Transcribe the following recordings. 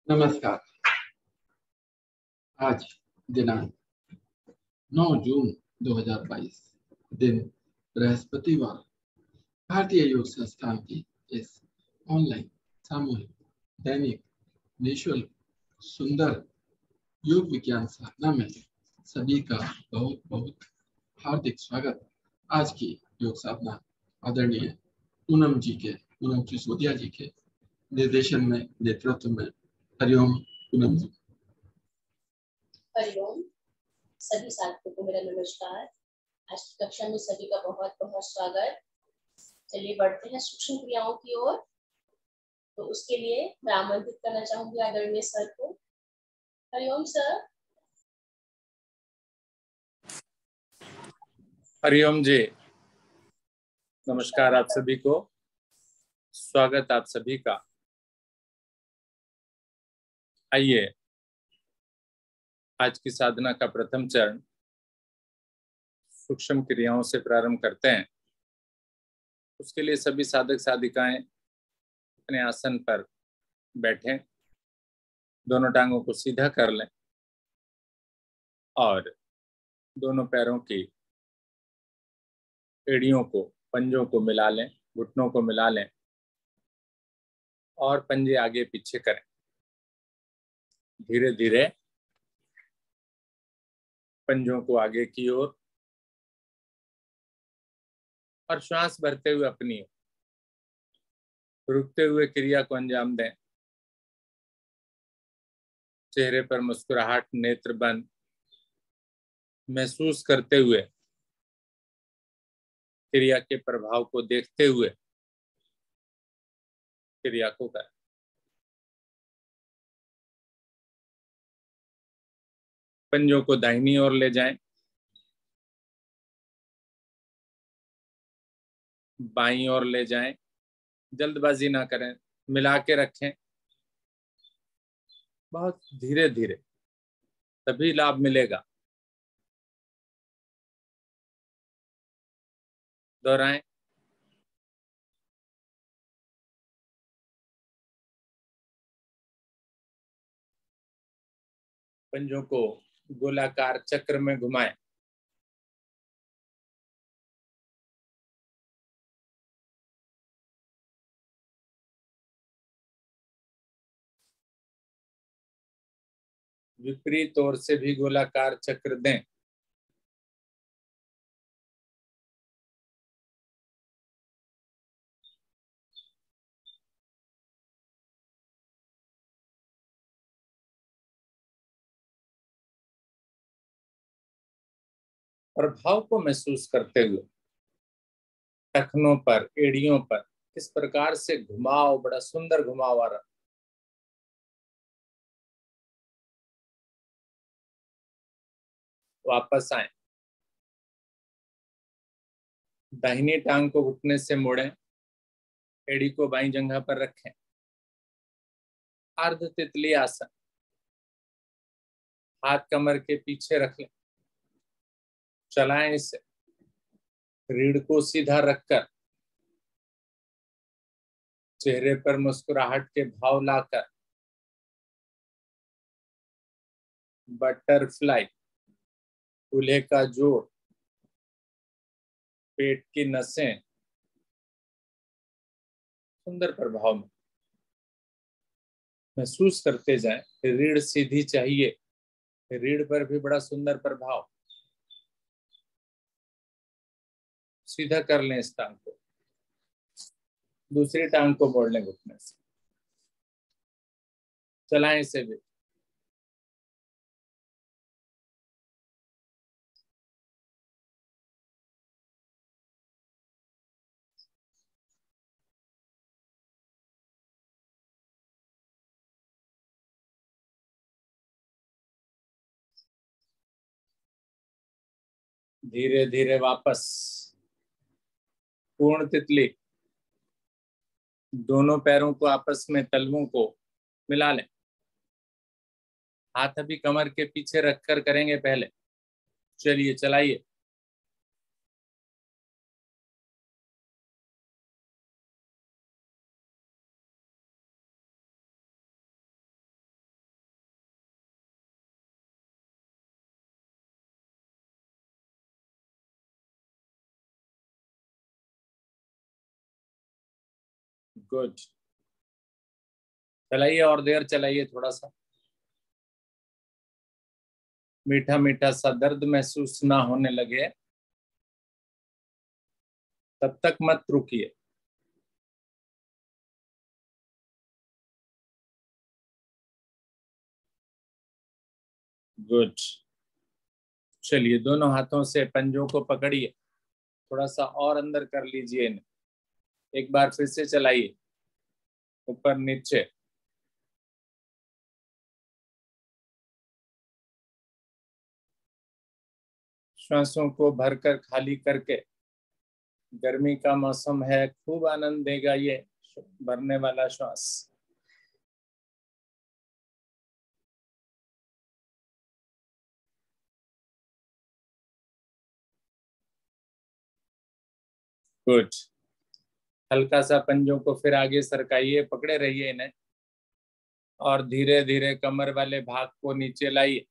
नमस्कार। आज दिनांक 9 जून 2022 दिन बृहस्पतिवार। भारतीय योग संस्थान की इस ऑनलाइन सामूहिक दैनिक निःशुल्क सुंदर योग विज्ञान साधना में सभी का बहुत बहुत हार्दिक स्वागत। आज की योग साधना आदरणीय पूनम सिसोदिया जी के निर्देशन में, नेतृत्व में। हरिओम पूनम जी। हरिओम। सभी साथियों को मेरा नमस्कार। आज की कक्षा में सभी का बहुत बहुत स्वागत। चलिए बढ़ते हैं सूक्ष्म क्रियाओं की ओर। तो उसके लिए मैं आमंत्रित करना चाहूंगी आदरणीय सर को। हरिओम सर। हरिओम जी, नमस्कार आप सभी को। स्वागत आप सभी का। आइए आज की साधना का प्रथम चरण सूक्ष्म क्रियाओं से प्रारंभ करते हैं। उसके लिए सभी साधक साधिकाएं अपने आसन पर बैठें, दोनों टांगों को सीधा कर लें और दोनों पैरों की एड़ियों को, पंजों को मिला लें, घुटनों को मिला लें और पंजे आगे पीछे करें। धीरे धीरे पंजों को आगे की ओर और श्वास भरते हुए अपनी रुकते हुए क्रिया को अंजाम दें। चेहरे पर मुस्कुराहट, नेत्र बंद, महसूस करते हुए क्रिया के प्रभाव को देखते हुए क्रिया को करें। पंजों को दाहिनी ओर ले जाएं, बाईं ओर ले जाएं, जल्दबाजी ना करें, मिला के रखें बहुत धीरे धीरे, तभी लाभ मिलेगा। दोहराएं। पंजों को गोलाकार चक्र में घुमाएं। विपरीत ओर से भी गोलाकार चक्र दें। प्रभाव को महसूस करते हुए टखनों पर, एड़ियों पर किस प्रकार से घुमाव, बड़ा सुंदर घुमाव आ रहा। वापस आए, दाहिनी टांग को घुटने से मोड़ें, एड़ी को बाईं जंघा पर रखें। अर्ध तितली आसन, हाथ कमर के पीछे रख लें, चलाएं इसे। रीढ़ को सीधा रखकर चेहरे पर मुस्कुराहट के भाव लाकर बटरफ्लाई, कूल्हे का जोड़, पेट की नसें सुंदर प्रभाव में महसूस करते जाएं। रीढ़ सीधी चाहिए, रीढ़ पर भी बड़ा सुंदर प्रभाव। सीधा कर लें इस टांग को, दूसरी टांग को मोड़ लें घुटने से, चलाएं इसे भी। धीरे धीरे वापस पूर्ण तितली। दोनों पैरों को आपस में, तलवों को मिला लें। हाथ अभी कमर के पीछे रखकर करेंगे पहले। चलिए चलाइए। गुड। चलाइए और देर चलाइए थोड़ा सा। मीठा मीठा सा दर्द महसूस ना होने लगे तब तक मत रुकिए। गुड। चलिए दोनों हाथों से पंजों को पकड़िए, थोड़ा सा और अंदर कर लीजिए इन्हें। एक बार फिर से चलाइए, ऊपर नीचे। श्वासों को भरकर खाली करके, गर्मी का मौसम है, खूब आनंद देगा ये भरने वाला श्वास। गुड। हल्का सा पंजों को फिर आगे सरकाइए, पकड़े रहिए इन्हें और धीरे धीरे कमर वाले भाग को नीचे लाइए।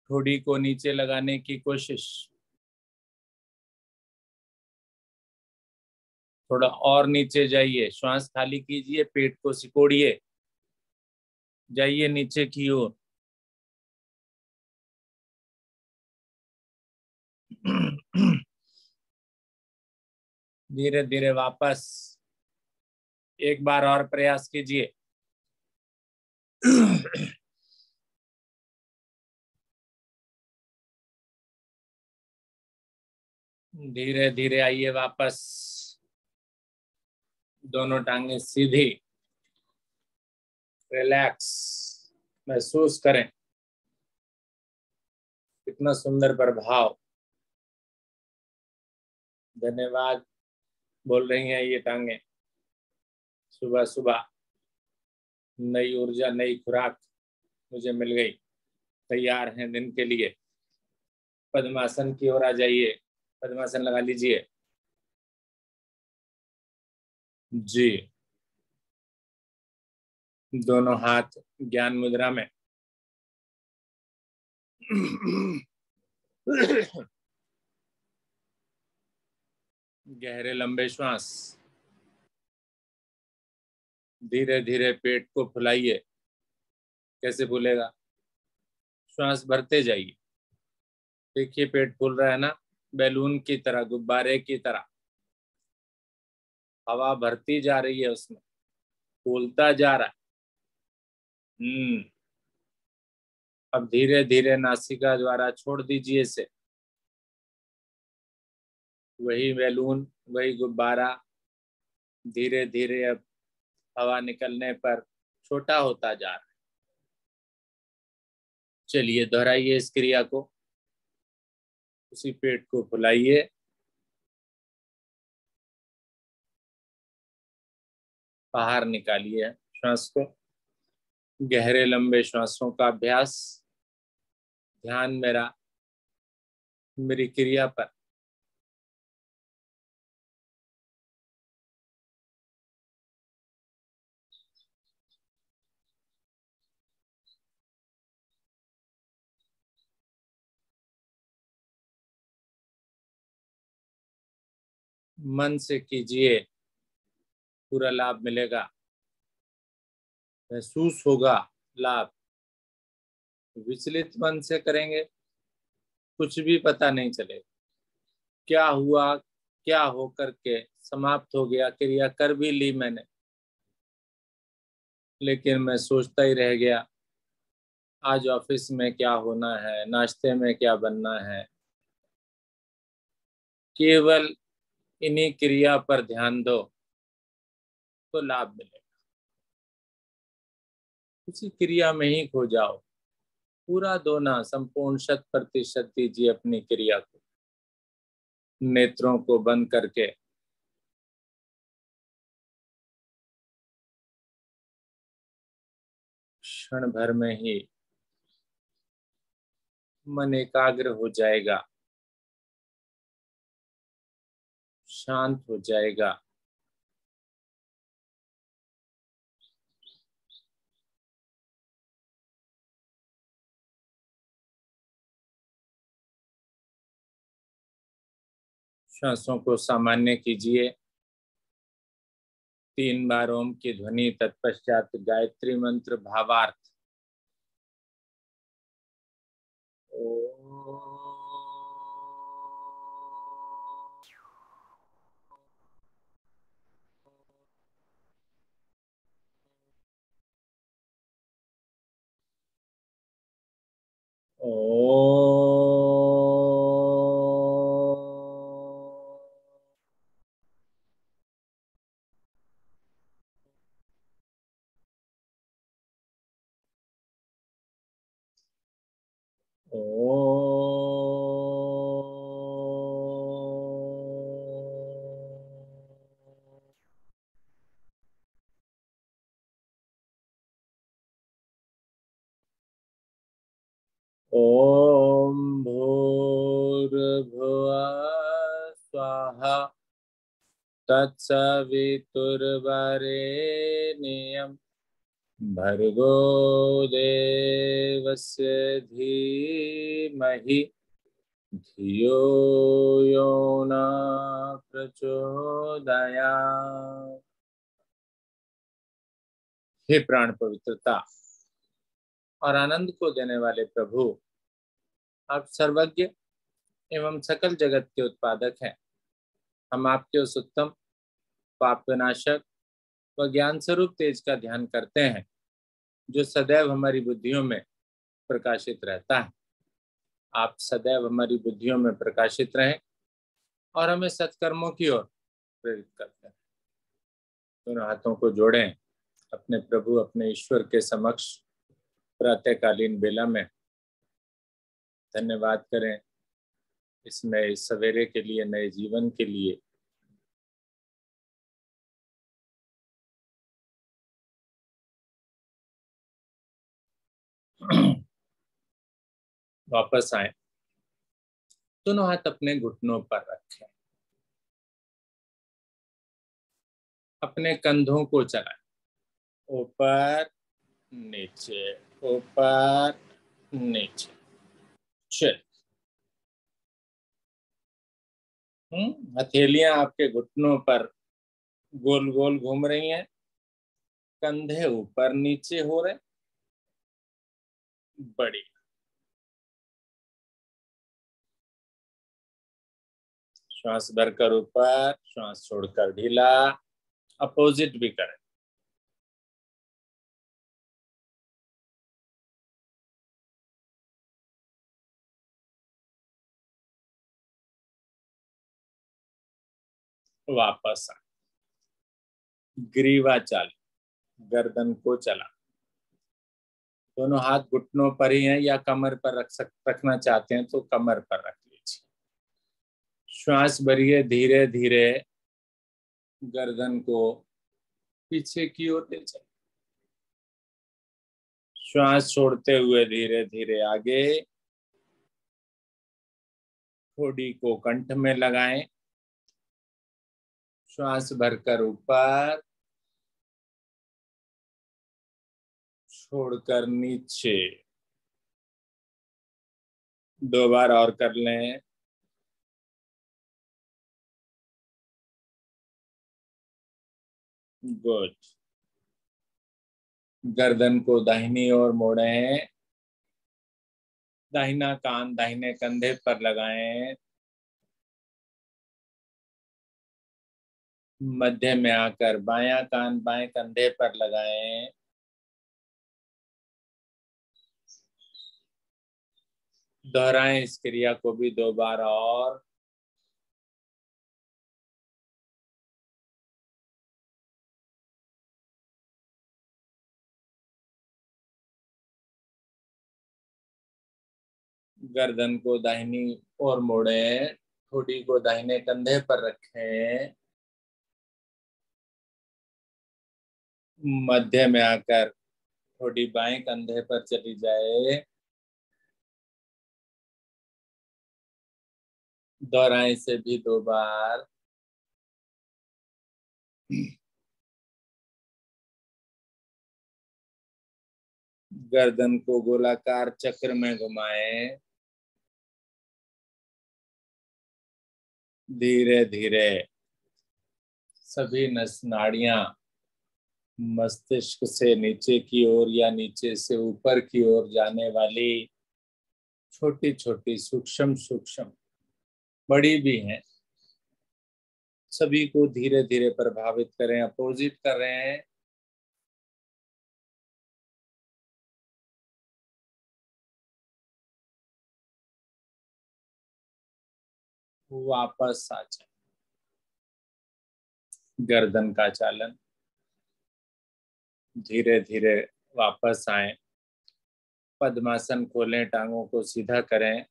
ठोड़ी को नीचे लगाने की कोशिश। थोड़ा और नीचे जाइए, श्वास खाली कीजिए, पेट को सिकोड़िए, जाइए नीचे की ओर। धीरे धीरे वापस। एक बार और प्रयास कीजिए। धीरे धीरे आइए वापस। दोनों टांगे सीधी। रिलैक्स महसूस करें, कितना सुंदर प्रभाव। धन्यवाद बोल रही हैं ये टांगे। सुबह सुबह नई ऊर्जा, नई खुराक मुझे मिल गई, तैयार हैं दिन के लिए। पद्मासन की ओर आ जाइए, पद्मासन लगा लीजिए। जी, दोनों हाथ ज्ञान मुद्रा में। गहरे लंबे श्वास। धीरे धीरे पेट को फुलाइए। कैसे फूलेगा? श्वास भरते जाइए। देखिए पेट फूल रहा है ना, बैलून की तरह, गुब्बारे की तरह। हवा भरती जा रही है उसमें, फूलता जा रहा है। अब धीरे धीरे नासिका द्वारा छोड़ दीजिए इसे। वही बैलून, वही गुब्बारा धीरे धीरे अब हवा निकलने पर छोटा होता जा रहा है। चलिए दोहराइए इस क्रिया को। उसी पेट को फुलाइए, बाहर निकालिए श्वास को। गहरे लंबे श्वासों का अभ्यास। ध्यान मेरा मेरी क्रिया पर। मन से कीजिए, पूरा लाभ मिलेगा, महसूस होगा लाभ। विचलित मन से करेंगे कुछ भी पता नहीं चलेगा। क्या हुआ, क्या होकर के समाप्त हो गया, क्रिया कर भी ली मैंने, लेकिन मैं सोचता ही रह गया आज ऑफिस में क्या होना है, नाश्ते में क्या बनना है। केवल इन्हीं क्रिया पर ध्यान दो तो लाभ मिलेगा। उसी क्रिया में ही खो जाओ। पूरा दो ना, संपूर्ण 100% दीजिए अपनी क्रिया को। नेत्रों को बंद करके क्षण भर में ही मन एकाग्र हो जाएगा, शांत हो जाएगा। श्वासों को सामान्य कीजिए। 3 बार ओम की ध्वनि, तत्पश्चात गायत्री मंत्र भावार्थ। ओम भूर्भुवः स्वाहा तत्सवितुर्वरेण्यं भर्गो देवस्य धीमहि धियो यो न प्रचोदयात्। हे प्राण पवित्रता और आनंद को देने वाले प्रभु, आप सर्वज्ञ एवं सकल जगत के उत्पादक हैं। हम आपके उस उत्तम पाप विनाशक व ज्ञान स्वरूप तेज का ध्यान करते हैं जो सदैव हमारी बुद्धियों में प्रकाशित रहता है। आप सदैव हमारी बुद्धियों में प्रकाशित रहें और हमें सत्कर्मों की ओर प्रेरित करते हैं। दोनों हाथों को जोड़ें, अपने प्रभु अपने ईश्वर के समक्ष प्रातःकालीन बेला में धन्यवाद करें इस नए सवेरे के लिए, नए जीवन के लिए। वापस आए, दोनों हाथ अपने घुटनों पर रखें, अपने कंधों को चलाएं, ऊपर नीचे, ऊपर नीचे। चल, हथेलियां आपके घुटनों पर गोल गोल घूम रही हैं, कंधे ऊपर नीचे हो रहे। बड़ी श्वास भरकर ऊपर, श्वास छोड़कर ढीला। अपोजिट भी करें। वापस आ, ग्रीवा चाल, गर्दन को चला। दोनों हाथ घुटनों पर ही हैं या कमर पर रखना चाहते हैं तो कमर पर रख लीजिए। श्वास भरिए, धीरे धीरे गर्दन को पीछे की ओर ले जाए। श्वास छोड़ते हुए धीरे धीरे आगे, ठोड़ी को कंठ में लगाएं। श्वास भरकर ऊपर, छोड़कर नीचे। 2 बार और कर लें। गुड। गर्दन को दाहिनी ओर मोड़ें, दाहिना कान दाहिने कंधे पर लगाएं। मध्य में आकर बायां कान बाएं कंधे पर लगाएं। दोहराएं इस क्रिया को भी 2 बार और। गर्दन को दाहिनी ओर मोड़ें, ठोड़ी को दाहिने कंधे पर रखें। मध्य में आकर ठोड़ी बाएं कंधे पर चली जाए। दोहराएं इसे भी 2 बार। गर्दन को गोलाकार चक्र में घुमाएं। धीरे धीरे सभी नस नाड़ियां मस्तिष्क से नीचे की ओर या नीचे से ऊपर की ओर जाने वाली छोटी छोटी सूक्ष्म सूक्ष्म, बड़ी भी हैं, सभी को धीरे धीरे प्रभावित करें। अपोजिट कर रहे हैं, वापस आ जाए। गर्दन का चालन, धीरे धीरे वापस आए। पद्मासन खोलें, टांगों को सीधा करें,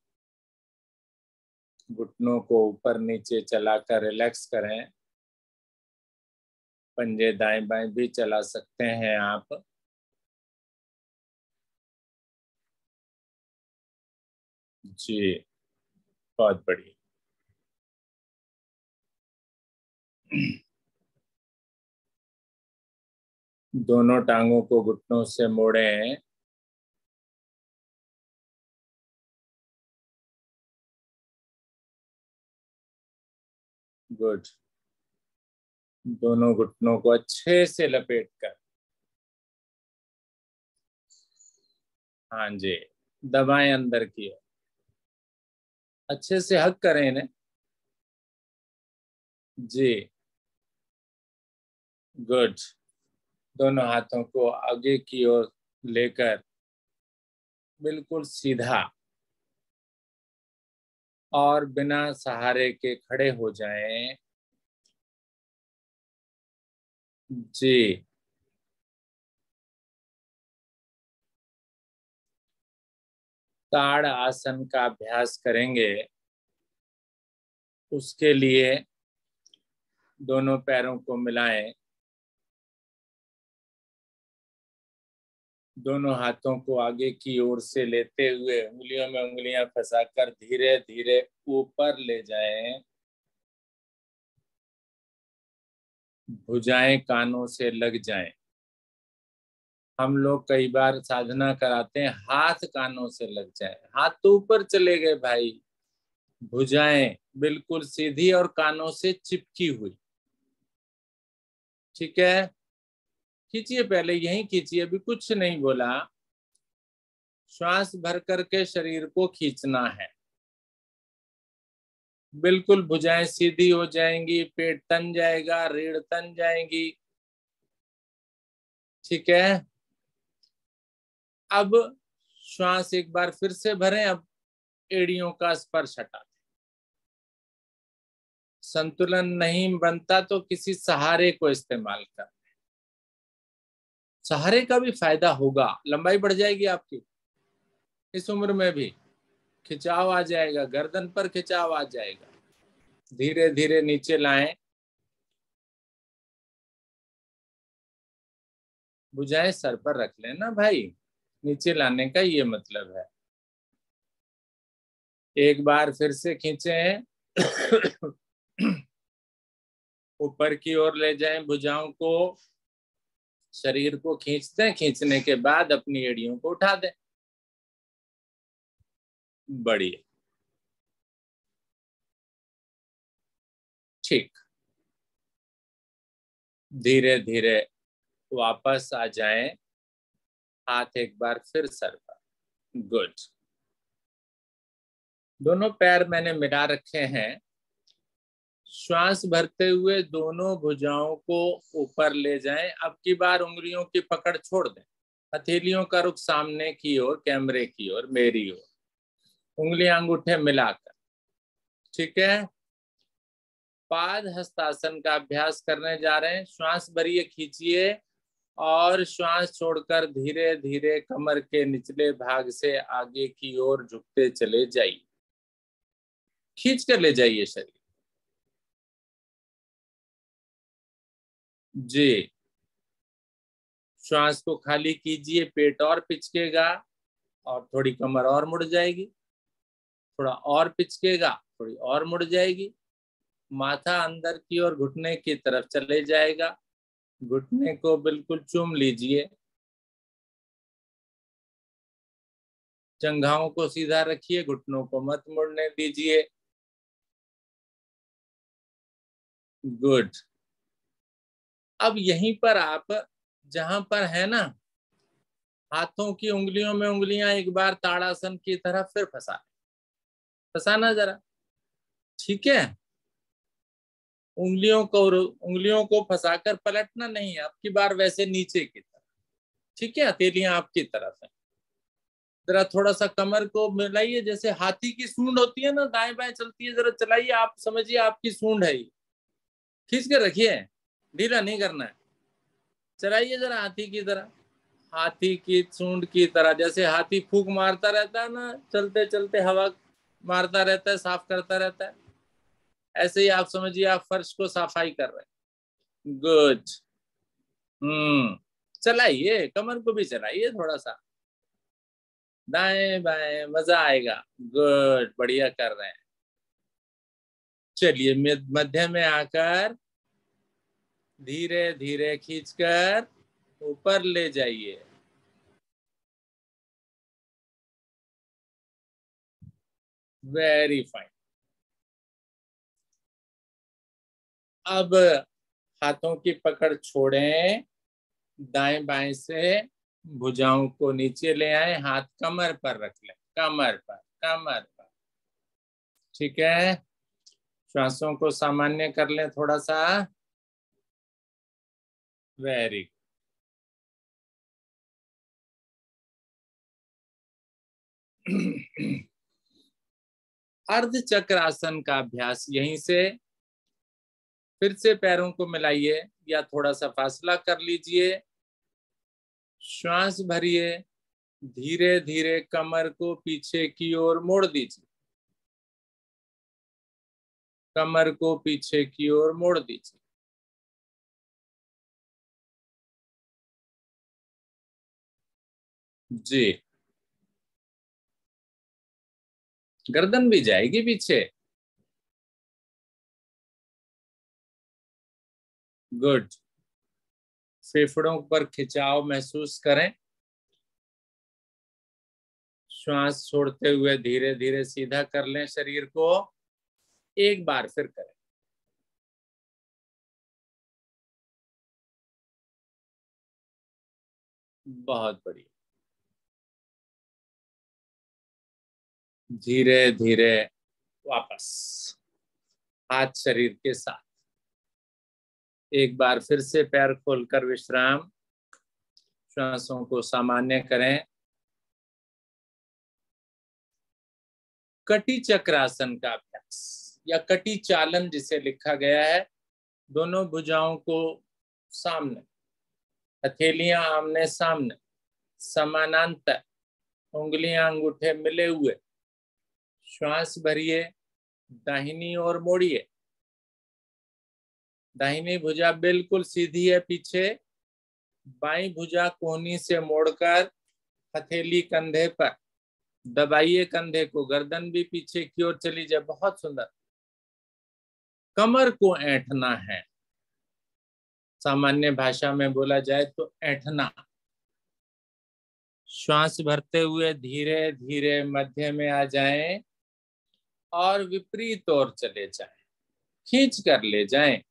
घुटनों को ऊपर नीचे चलाकर रिलैक्स करें। पंजे दाएं बाएं भी चला सकते हैं आप। जी, बहुत बढ़िया। दोनों टांगों को घुटनों से मोड़ें। गुड। दोनों घुटनों को अच्छे से लपेट कर, हाँ जी, दबाएं अंदर की ओर, अच्छे से हक करें इन्हें। जी, गुड। दोनों हाथों को आगे की ओर लेकर बिल्कुल सीधा और बिना सहारे के खड़े हो जाएं। जी, ताड़ आसन का अभ्यास करेंगे। उसके लिए दोनों पैरों को मिलाएं, दोनों हाथों को आगे की ओर से लेते हुए उंगलियों में उंगलियां फंसाकर धीरे धीरे ऊपर ले जाएं। भुजाएं कानों से लग जाएं। हम लोग कई बार साधना कराते हैं, हाथ कानों से लग जाए। हाथ तो ऊपर चले गए भाई, भुजाएं बिल्कुल सीधी और कानों से चिपकी हुई। ठीक है, खींचिए, पहले यहीं खींचिए, अभी कुछ नहीं बोला। श्वास भर करके शरीर को खींचना है। बिल्कुल भुजाएं सीधी हो जाएंगी, पेट तन जाएगा, रीढ़ तन जाएंगी। ठीक है, अब श्वास एक बार फिर से भरें। अब एड़ियों का स्पर्श हटा दें। संतुलन नहीं बनता तो किसी सहारे को इस्तेमाल कर। सहारे का भी फायदा होगा, लंबाई बढ़ जाएगी आपकी, इस उम्र में भी खिंचाव आ जाएगा, गर्दन पर खिंचाव आ जाएगा। धीरे धीरे नीचे लाएं। भुजाएं सर पर रख लेना भाई, नीचे लाने का ये मतलब है। एक बार फिर से खींचें, ऊपर की ओर ले जाएं भुजाओं को, शरीर को खींचते हैं। खींचने के बाद अपनी एड़ियों को उठा दें। बढ़िया, ठीक। धीरे धीरे वापस आ जाएं, हाथ एक बार फिर सर पर। गुड। दोनों पैर मैंने मिला रखे हैं। श्वास भरते हुए दोनों भुजाओं को ऊपर ले जाएं। अब की बार उंगलियों की पकड़ छोड़ दें। हथेलियों का रुख सामने की ओर, कैमरे की ओर, मेरी ओर, उंगलियां अंगूठे मिलाकर। ठीक है, पाद हस्तासन का अभ्यास करने जा रहे हैं। श्वास भरिए, खींचिए और श्वास छोड़कर धीरे धीरे कमर के निचले भाग से आगे की ओर झुकते चले जाइए। खींच कर ले जाइए शरीर। जी, श्वास को खाली कीजिए, पेट और पिचकेगा और थोड़ी कमर और मुड़ जाएगी, थोड़ा और पिचकेगा, थोड़ी और मुड़ जाएगी। माथा अंदर की ओर घुटने की तरफ चले जाएगा। घुटने को बिल्कुल चूम लीजिए। जंघाओं को सीधा रखिए, घुटनों को मत मुड़ने दीजिए। गुड। अब यहीं पर आप जहां पर है ना, हाथों की उंगलियों में उंगलियां एक बार ताड़ासन की तरह फिर फंसाना जरा, ठीक है। उंगलियों को फंसाकर पलटना नहीं है, आपकी बार वैसे नीचे की तरफ, ठीक है। हथेलियां आपकी तरफ है। जरा थोड़ा सा कमर को मिलाइए, जैसे हाथी की सूंड होती है ना, दाएं बाएं चलती है, जरा चलाइए, आप समझिए आपकी सूंड है ये, खींच के रखिए, ढीला नहीं करना है। चलाइए जरा हाथी की तरह, हाथी की सूंड की तरह। जैसे हाथी फूंक मारता रहता है ना, चलते चलते हवा मारता रहता है, साफ करता रहता है, ऐसे ही आप समझिए आप फर्श को सफाई कर रहे हैं। गुड। चलाइए, कमर को भी चलाइए थोड़ा सा, दाएं बाएं, मजा आएगा। गुड, बढ़िया कर रहे हैं। चलिए मध्य में आकर धीरे धीरे खींचकर ऊपर ले जाइए। Very fine. अब हाथों की पकड़ छोड़ें, दाएं बाएं से भुजाओं को नीचे ले आए, हाथ कमर पर रख लें, कमर पर, ठीक है। श्वासों को सामान्य कर लें थोड़ा सा। Very good. अर्ध चक्र आसन का अभ्यास यहीं से, फिर से पैरों को मिलाइए या थोड़ा सा फासला कर लीजिए, श्वास भरिए, धीरे धीरे कमर को पीछे की ओर मोड़ दीजिए, कमर को पीछे की ओर मोड़ दीजिए। जी, गर्दन भी जाएगी पीछे। गुड। फेफड़ों पर खिंचाव महसूस करें, श्वास छोड़ते हुए धीरे धीरे सीधा कर लें शरीर को। एक बार फिर करें। बहुत बढ़िया। धीरे धीरे वापस हाथ शरीर के साथ। एक बार फिर से पैर खोलकर विश्राम, श्वासों को सामान्य करें। कटी चक्रासन का अभ्यास या कटी चालन जिसे लिखा गया है, दोनों भुजाओं को सामने, हथेलियां आमने सामने, समानांतर, उंगलियां अंगूठे मिले हुए, श्वास भरिए, दाहिनी ओर मोड़िए, दाहिनी भुजा बिल्कुल सीधी है पीछे, बाईं भुजा कोहनी से मोड़कर हथेली कंधे पर दबाइए, कंधे को, गर्दन भी पीछे की ओर चली जाए। बहुत सुंदर। कमर को ऐंठना है, सामान्य भाषा में बोला जाए तो ऐंठना। श्वास भरते हुए धीरे धीरे मध्य में आ जाएं और विपरीत ओर चले जाएं, खींच कर ले जाएं,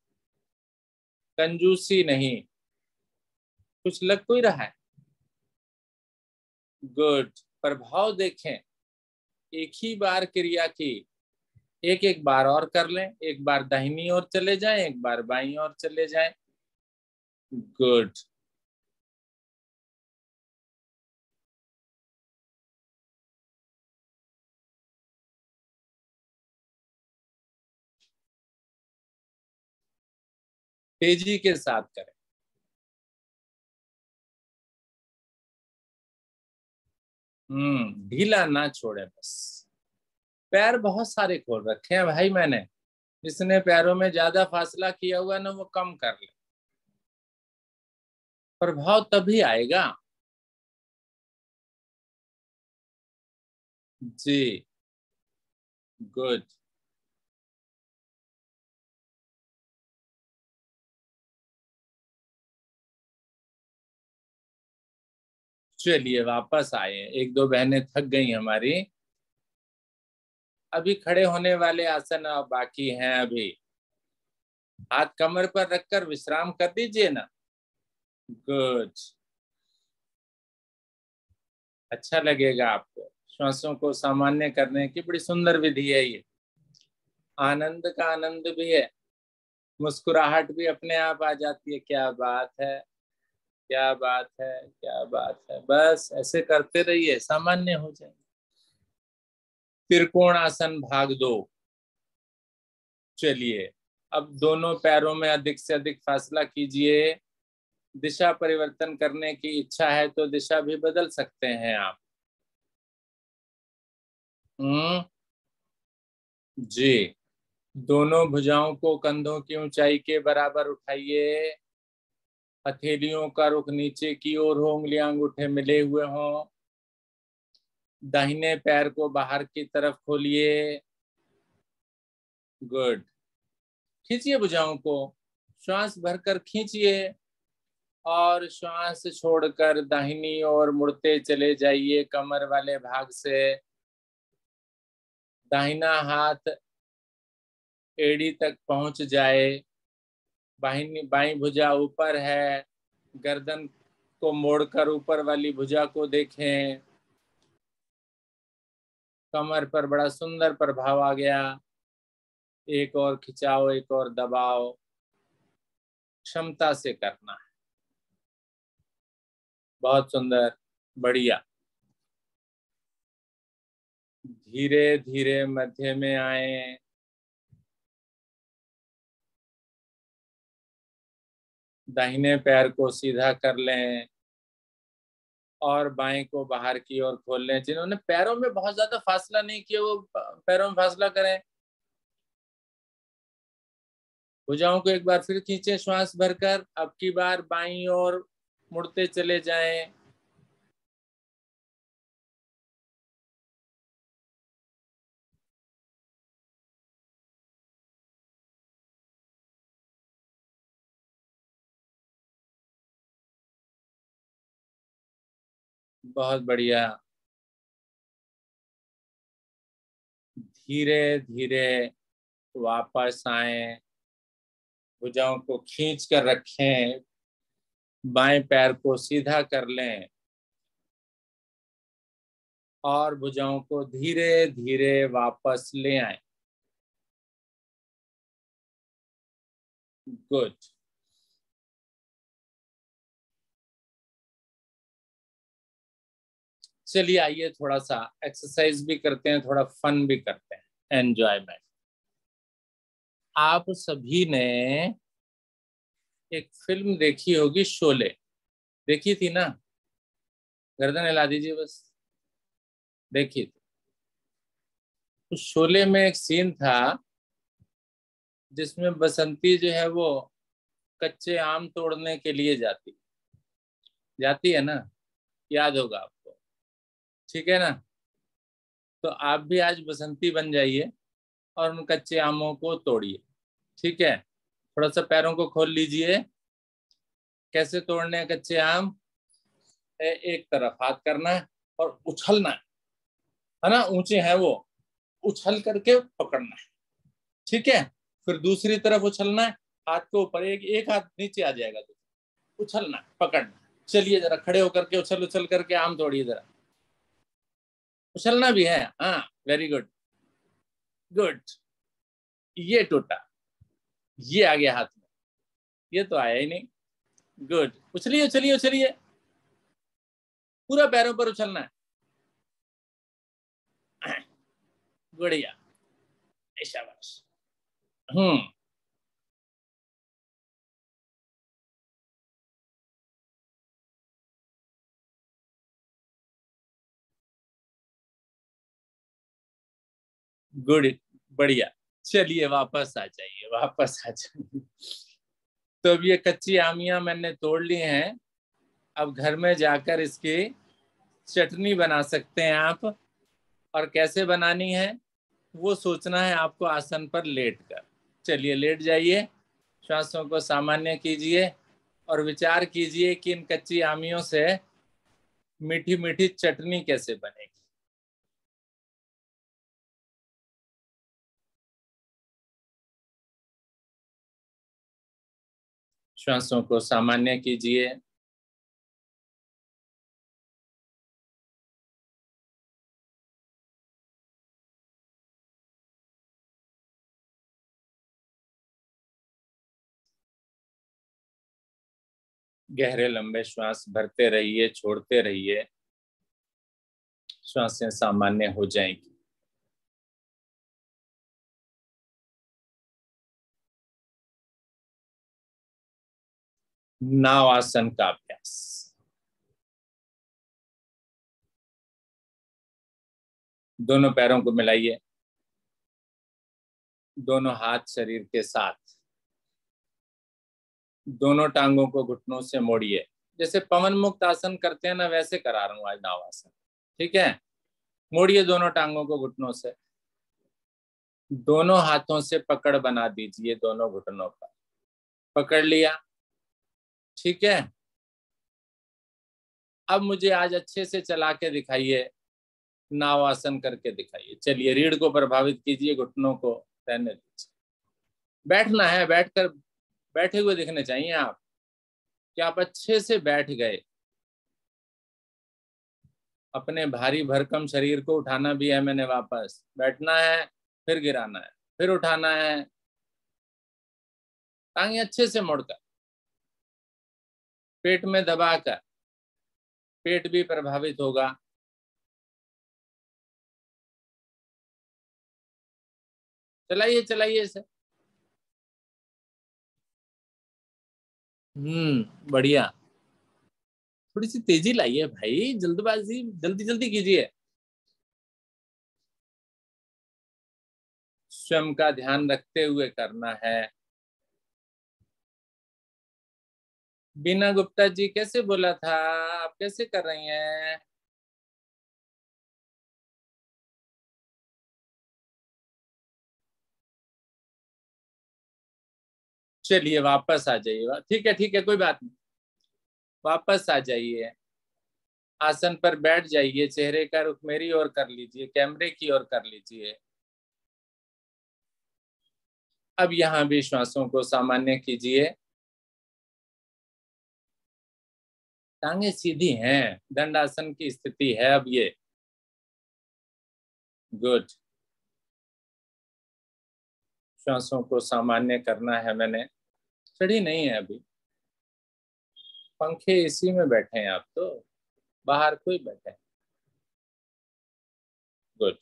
कंजूसी नहीं। कुछ लग तो ही रहा है। गुड। प्रभाव देखें, एक ही बार क्रिया की एक एक बार और कर लें। एक बार दाहिनी ओर चले जाएं, एक बार बाईं ओर चले जाएं। गुड। तेजी के साथ करें। ढीला ना छोड़े बस। पैर बहुत सारे खोल रखे हैं भाई मैंने, जिसने पैरों में ज्यादा फासला किया हुआ ना वो कम कर ले, प्रभाव तभी आएगा। जी, गुड। चलिए वापस आए। एक दो बहनें थक गई हमारी। अभी खड़े होने वाले आसन बाकी हैं। अभी हाथ कमर पर रखकर विश्राम कर दीजिए ना। गुड, अच्छा लगेगा आपको। श्वासों को सामान्य करने की बड़ी सुंदर विधि है ये। आनंद का आनंद भी है, मुस्कुराहट भी अपने आप आ जाती है। क्या बात है, क्या बात है, क्या बात है। बस ऐसे करते रहिए, सामान्य हो जाएंगे। त्रिकोण आसन भाग 2। चलिए, अब दोनों पैरों में अधिक से अधिक फासला कीजिए। दिशा परिवर्तन करने की इच्छा है तो दिशा भी बदल सकते हैं आप। जी, दोनों भुजाओं को कंधों की ऊंचाई के बराबर उठाइए। हथेलियों का रुख नीचे की ओर हो, उंगलियां अंगूठे मिले हुए हों। दाहिने पैर को बाहर की तरफ खोलिए। गुड, खींचिए भुजाओं को, श्वास भरकर खींचिए और श्वास छोड़कर दाहिनी ओर मुड़ते चले जाइए। कमर वाले भाग से दाहिना हाथ एड़ी तक पहुंच जाए। बाईं भुजा ऊपर है, गर्दन को मोड़कर ऊपर वाली भुजा को देखें। कमर पर बड़ा सुंदर प्रभाव आ गया। एक और खिंचाओ, एक और दबाओ, क्षमता से करना है। बहुत सुंदर, बढ़िया। धीरे धीरे मध्य में आए। दाहिने पैर को सीधा कर लें और बाएं को बाहर की ओर खोल लें। जिन्होंने पैरों में बहुत ज्यादा फासला नहीं किया वो पैरों में फासला करें। भुजाओं को एक बार फिर खींचे श्वास भरकर। अब की बार बाईं ओर मुड़ते चले जाएं। बहुत बढ़िया। धीरे धीरे वापस आए। भुजाओं को खींच कर रखें। बाएं पैर को सीधा कर लें और भुजाओं को धीरे धीरे वापस ले आए। गुड। चलिए आइए थोड़ा सा एक्सरसाइज भी करते हैं, थोड़ा फन भी करते हैं, एंजॉयमेंट। आप सभी ने एक फिल्म देखी होगी, शोले। देखी थी ना? गर्दन हिला दीजिए बस। देखी थी। तो शोले में एक सीन था जिसमें बसंती जो है वो कच्चे आम तोड़ने के लिए जाती है ना, याद होगा आपको, ठीक है ना? तो आप भी आज बसंती बन जाइए और उन कच्चे आमों को तोड़िए, ठीक है? थोड़ा सा पैरों को खोल लीजिए। कैसे तोड़ने हैं कच्चे आम? एक तरफ हाथ करना है और उछलना है ना, ऊंचे हैं वो, उछल करके पकड़ना है, ठीक है? फिर दूसरी तरफ उछलना है, हाथ के ऊपर, एक हाथ नीचे आ जाएगा तो उछलना है, पकड़ना है। चलिए जरा खड़े होकर के उछल उछल करके आम तोड़िए जरा। उछलना भी है, हाँ, वेरी गुड, गुड। ये टूटा, ये आ गया हाथ में, ये तो आया ही नहीं। गुड, उछलिए उछलिए उछलिए, पूरा पैरों पर उछलना है। बढ़िया, शाबाश। गुड, बढ़िया। चलिए वापस आ जाइए, वापस आ जाइए। तो अब ये कच्ची आमियां मैंने तोड़ ली हैं। अब घर में जाकर इसकी चटनी बना सकते हैं आप। और कैसे बनानी है वो सोचना है आपको आसन पर लेट कर। चलिए लेट जाइए, श्वासों को सामान्य कीजिए और विचार कीजिए कि इन कच्ची आमियों से मीठी मीठी चटनी कैसे बनेगी। श्वासों को सामान्य कीजिए। गहरे लंबे श्वास भरते रहिए, छोड़ते रहिए, श्वासें सामान्य हो जाएंगी। नाव आसन का अभ्यास। दोनों पैरों को मिलाइए, दोनों हाथ शरीर के साथ, दोनों टांगों को घुटनों से मोड़िए। जैसे पवन मुक्त आसन करते हैं ना, वैसे करा रहा हूं आज नाव आसन। ठीक है, मोड़िए दोनों टांगों को घुटनों से, दोनों हाथों से पकड़ बना दीजिए, दोनों घुटनों पर पकड़ लिया। ठीक है, अब मुझे आज अच्छे से चला के दिखाइए, नाव आसन करके दिखाइए। चलिए, रीढ़ को प्रभावित कीजिए, घुटनों को रहने दीजिए। बैठना है, बैठकर बैठे हुए दिखने चाहिए आप, कि आप अच्छे से बैठ गए। अपने भारी भरकम शरीर को उठाना भी है मैंने, वापस बैठना है, फिर गिराना है, फिर उठाना है। टांगे अच्छे से मोड़कर, पेट में दबाकर, पेट भी प्रभावित होगा। चलाइए चलाइए इसे। बढ़िया। थोड़ी सी तेजी लाइए भाई, जल्दबाजी जल्दी जल्दी कीजिए। स्वयं का ध्यान रखते हुए करना है। बीना गुप्ता जी कैसे बोला था, आप कैसे कर रही हैं? चलिए वापस आ जाइए। ठीक है कोई बात नहीं, वापस आ जाइए। आसन पर बैठ जाइए, चेहरे का रुख मेरी ओर कर लीजिए, कैमरे की ओर कर लीजिए। अब यहाँ भी श्वासों को सामान्य कीजिए। टांगे सीधी हैं, दंडासन की स्थिति है अब ये। गुड। श्वासों को सामान्य करना है मैंने, चढ़ी नहीं है अभी। पंखे एसी में बैठे हैं आप, तो बाहर कोई बैठे हैं। गुड।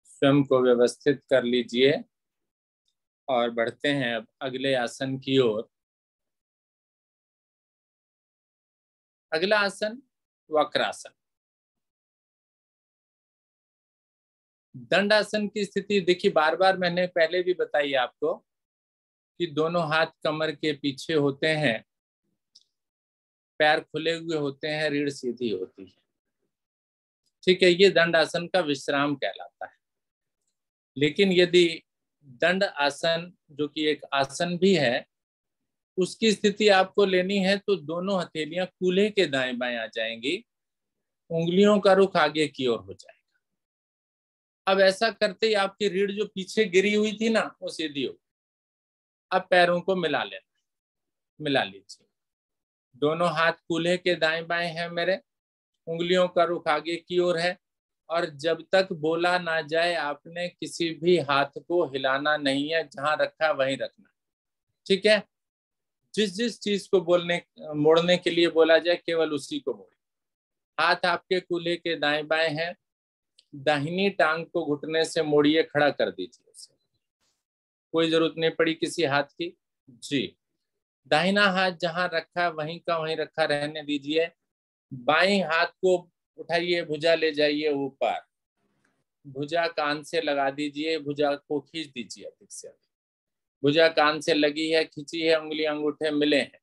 स्वयं को व्यवस्थित कर लीजिए और बढ़ते हैं अब अगले आसन की ओर। अगला आसन वक्रासन। दंडासन की स्थिति देखिए, बार बार मैंने पहले भी बताई आपको कि दोनों हाथ कमर के पीछे होते हैं, पैर खुले हुए होते हैं, रीढ़ सीधी होती है। ठीक है, ये दंडासन का विश्राम कहलाता है। लेकिन यदि दंड आसन, जो कि एक आसन भी है, उसकी स्थिति आपको लेनी है तो दोनों हथेलियां कूल्हे के दाएं बाएं आ जाएंगी, उंगलियों का रुख आगे की ओर हो जाएगा। अब ऐसा करते ही आपकी रीढ़ जो पीछे गिरी हुई थी ना, वो सीधी हो। अब पैरों को मिला लेना, मिला लीजिए। दोनों हाथ कूल्हे के दाएं बाएं हैं मेरे, उंगलियों का रुख आगे की ओर है, और जब तक बोला ना जाए आपने किसी भी हाथ को हिलाना नहीं है, जहां रखा वहीं रखना। ठीक है, जिस जिस चीज को बोलने मोड़ने के लिए बोला जाए केवल उसी को मोड़े। हाथ आपके कूल्हे के दाएं बाएं हैं, दाहिनी टांग को घुटने से मोड़िए, खड़ा कर दीजिए उसे। कोई जरूरत नहीं पड़ी किसी हाथ की जी। दाहिना हाथ जहां रखा वहीं का वहीं रखा रहने दीजिए। बाएं हाथ को उठाइए, भुजा ले जाइए ऊपर, भुजा कान से लगा दीजिए, भुजा को खींच दीजिए अधिक से अधिक। भुजा कान से लगी है, खींची है, उंगली अंगूठे मिले हैं।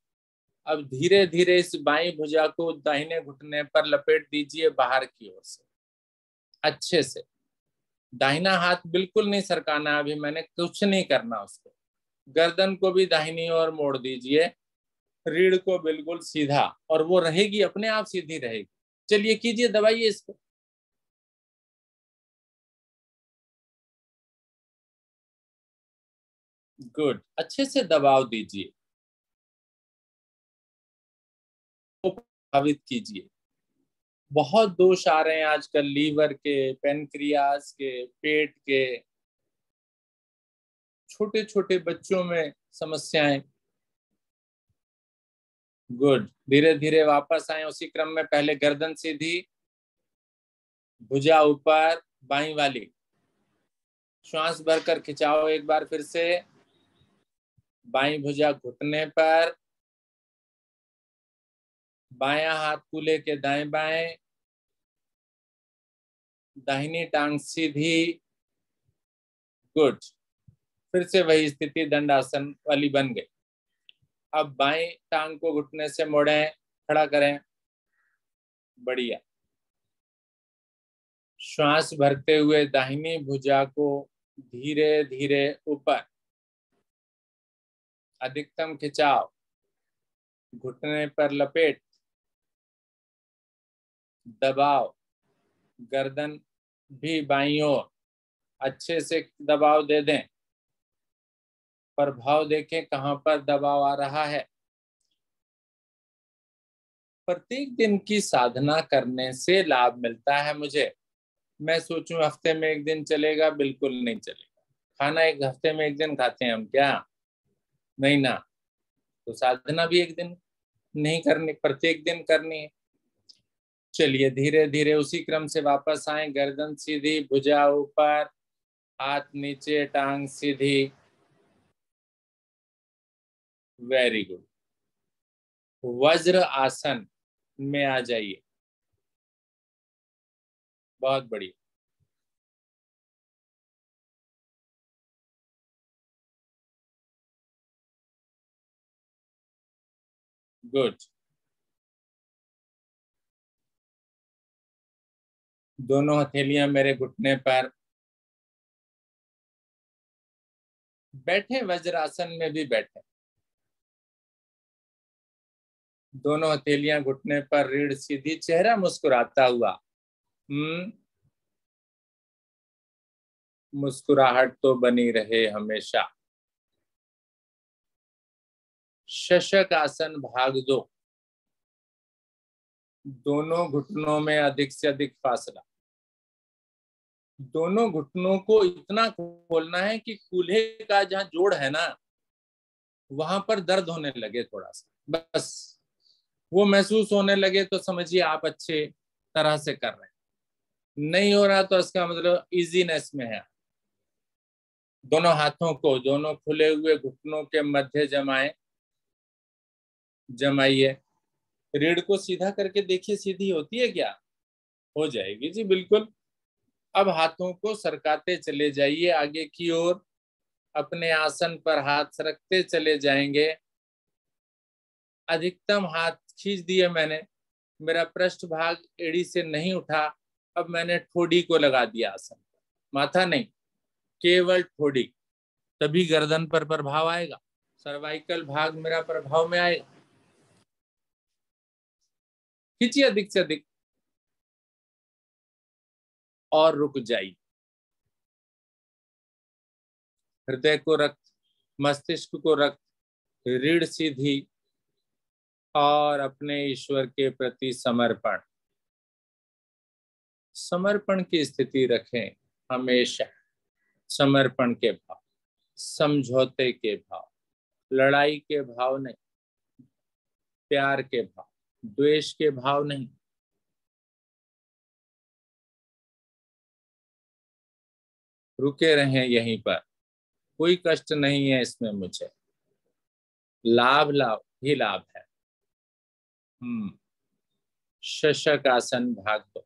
अब धीरे धीरे इस बाईं भुजा को दाहिने घुटने पर लपेट दीजिए बाहर की ओर से, अच्छे से। दाहिना हाथ बिल्कुल नहीं सरकाना, अभी मैंने कुछ नहीं करना उसको। गर्दन को भी दाहिनी ओर मोड़ दीजिए, रीढ़ को बिल्कुल सीधा, और वो रहेगी, अपने आप सीधी रहेगी। चलिए कीजिए, दबाइए इसको। गुड, अच्छे से दबाव दीजिए, प्रभावित कीजिए। बहुत दोष आ रहे हैं आजकल, लीवर के, पेनक्रियास के, पेट के। छोटे छोटे बच्चों में समस्याएं। गुड, धीरे धीरे वापस आए उसी क्रम में। पहले गर्दन सीधी, भुजा ऊपर, बाईं वाली। श्वास भरकर खिंचाओ एक बार फिर से। बाईं भुजा घुटने पर, बायां हाथ कूल्हे के दाएं बाएं, दाहिनी टांग सीधी। गुड, फिर से वही स्थिति दंडासन वाली बन गई। अब बाएं टांग को घुटने से मोड़ें, खड़ा करें। बढ़िया। श्वास भरते हुए दाहिनी भुजा को धीरे धीरे ऊपर, अधिकतम खिंचाव, घुटने पर लपेट, दबाव, गर्दन भी बाईं ओर, अच्छे से दबाव दे दें। प्रभाव देखें कहां पर दबाव आ रहा है। प्रत्येक दिन की साधना करने से लाभ मिलता है मुझे। मैं सोचूं हफ्ते में एक दिन चलेगा, बिल्कुल नहीं चलेगा। खाना एक हफ्ते में एक दिन खाते हैं हम क्या? नहीं ना। तो साधना भी एक दिन नहीं करनी, प्रत्येक दिन करनी है। चलिए धीरे धीरे उसी क्रम से वापस आए। गर्दन सीधी, भुजा ऊपर, हाथ नीचे, टांग सीधी। Very good. वज्र आसन में आ जाइए। बहुत बढ़िया। गुड। दोनों हथेलियां मेरे घुटने पर। बैठे वज्रासन में भी बैठे, दोनों हथेलियां घुटने पर, रीढ़ सीधी, चेहरा मुस्कुराता हुआ। मुस्कुराहट तो बनी रहे हमेशा। शशक आसन भाग 2। दोनों घुटनों में अधिक से अधिक फासला। दोनों घुटनों को इतना खोलना है कि कूल्हे का जहां जोड़ है ना, वहां पर दर्द होने लगे थोड़ा सा, बस वो महसूस होने लगे तो समझिए आप अच्छे तरह से कर रहे हैं। नहीं हो रहा तो इसका मतलब इजीनेस में है। दोनों हाथों को दोनों खुले हुए घुटनों के मध्य जमाइए। रीढ़ को सीधा करके देखिए, सीधी होती है क्या? हो जाएगी जी, बिल्कुल। अब हाथों को सरकाते चले जाइए आगे की ओर। अपने आसन पर हाथ रखते चले जाएंगे। अधिकतम हाथ खींच दिए मैंने, मेरा पृष्ठ भाग एड़ी से नहीं उठा। अब मैंने ठोड़ी को लगा दिया आसन पर, माथा नहीं, केवल ठोड़ी। तभी गर्दन पर प्रभाव आएगा, सर्वाइकल भाग मेरा प्रभाव में आएगा। खींचिए अधिक से अधिक और रुक जाइए। हृदय को रक्त, मस्तिष्क को रक्त, रीढ़ सीधी और अपने ईश्वर के प्रति समर्पण। समर्पण की स्थिति रखें हमेशा। समर्पण के भाव, समझौते के भाव, लड़ाई के भाव नहीं, प्यार के भाव, द्वेष के भाव नहीं। रुके रहें यहीं पर, कोई कष्ट नहीं है इसमें मुझे, लाभ लाभ ही लाभ है। शशक आसन भाग 2।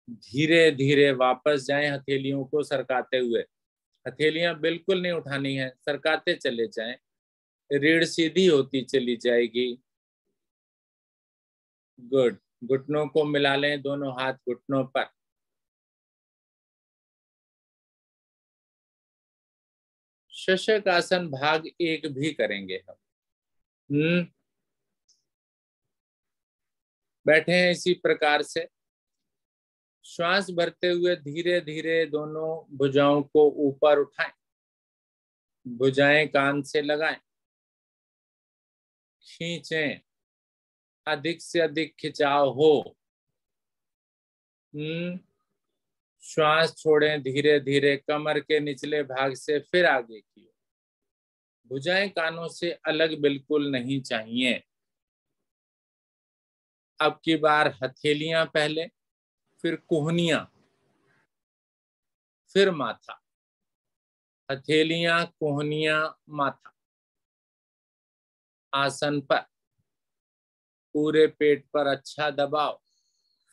धीरे धीरे वापस जाएं हथेलियों को सरकाते हुए। हथेलियां बिल्कुल नहीं उठानी है, सरकाते चले जाएं। रीढ़ सीधी होती चली जाएगी। गुड। घुटनों को मिला लें, दोनों हाथ घुटनों पर। शशक आसन भाग 1 भी करेंगे हम। बैठे हैं इसी प्रकार से। श्वास भरते हुए धीरे धीरे दोनों भुजाओं को ऊपर उठाएं, भुजाएं कान से लगाएं, खींचें, अधिक से अधिक खिंचाव हो। श्वास छोड़ें धीरे धीरे कमर के निचले भाग से, फिर आगे की ओर। भुजाएं कानों से अलग बिल्कुल नहीं चाहिए। अब की बार हथेलियां पहले, फिर कोहनियां, फिर माथा। हथेलियां, कोहनियां, माथा। आसन पर पूरे पेट पर अच्छा दबाव।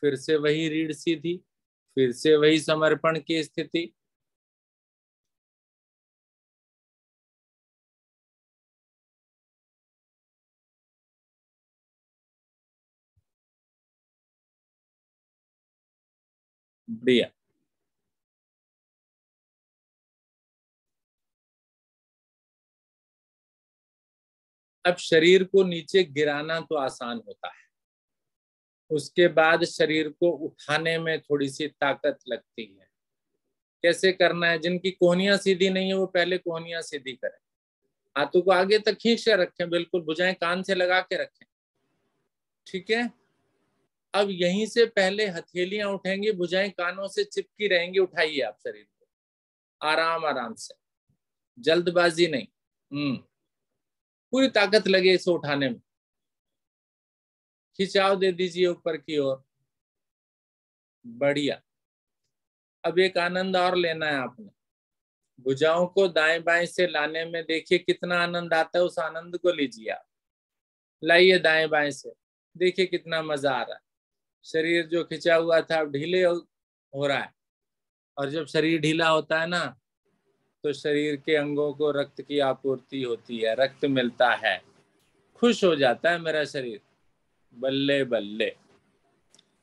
फिर से वही रीढ़ सीधी, फिर से वही समर्पण की स्थिति। बढ़िया। अब शरीर को नीचे गिराना तो आसान होता है, उसके बाद शरीर को उठाने में थोड़ी सी ताकत लगती है। कैसे करना है? जिनकी कोहनियां सीधी नहीं है वो पहले कोहनियां सीधी करें। हाथों को आगे तक खींच के रखें, बिल्कुल भुजाएं कान से लगा के रखें। ठीक है। अब यहीं से पहले हथेलियां उठेंगी, भुजाएं कानों से चिपकी रहेंगी। उठाइए आप शरीर को आराम आराम से, जल्दबाजी नहीं। पूरी ताकत लगे इसे उठाने में। खिंचाव दे दीजिए ऊपर की ओर। बढ़िया। अब एक आनंद और लेना है आपने। भुजाओं को दाएं बाएं से लाने में देखिए कितना आनंद आता है, उस आनंद को लीजिए आप। लाइए दाएं बाएं से, देखिए कितना मजा आ रहा है। शरीर जो खिंचा हुआ था अब ढीले हो रहा है, और जब शरीर ढीला होता है ना तो शरीर के अंगों को रक्त की आपूर्ति होती है, रक्त मिलता है, खुश हो जाता है मेरा शरीर। बल्ले बल्ले।